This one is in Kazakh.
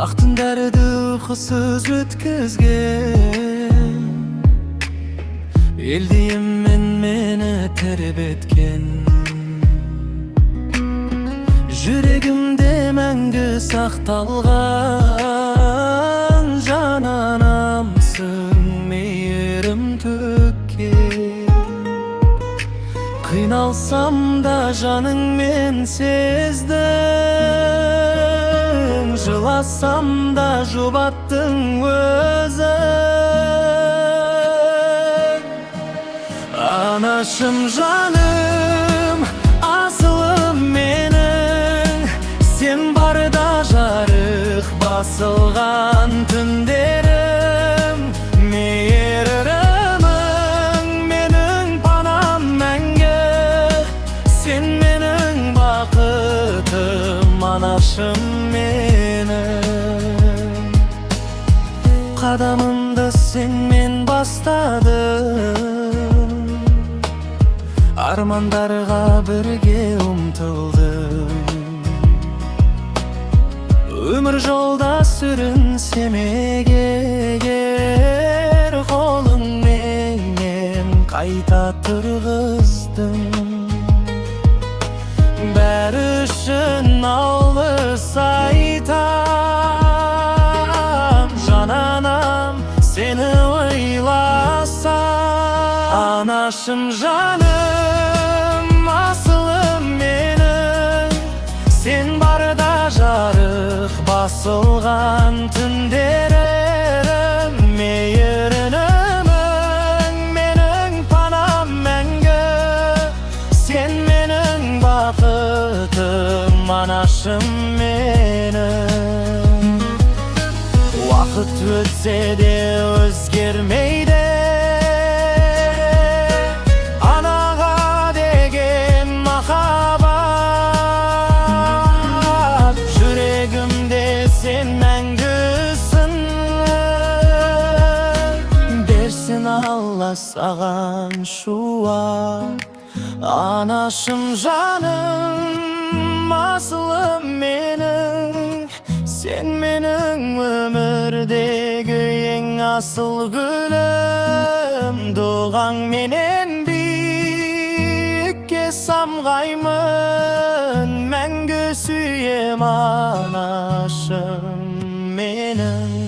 Ак түндөрдү уйкусуз өткөзгөн, элдийим мен мени тербеткен. Жүрегимде мәңгі сакталган жан анамсың, мейірім төккен. Кыйналсам да жаныңмен сездім, жыласам да жұбаттың өзің. Анашым жаным, асылым менің, сен барда жарық басылған түндерім. Мейірімің менің панам мәңгі, сен менің бақытым, анашым менің. Қадамымды сенмен бастадым, армандарға бірге ұмтылдым. Өмір жолда сүрінсем егер, қолыңменен қайта тұрғыздым. Бәрі үшін алғыс айтам, жан анам сені ойласам. Анашым жаным, асылым менің, сен барда жарық басылған түндерім. Мейірімің менің панам мәңгі, сен менің бақытым, анашым менің. Уақыт өтсе де өзгермейді анаға деген махаббат. Жүрегімде сен мәңгісің, берсін Алла саған шуақ. Анашым жаным, асылым менің, сен менің өмірдегі ең асыл гүлім. Дұғаң менен биікке самғаймын, мәңгі сүйем анашым менің.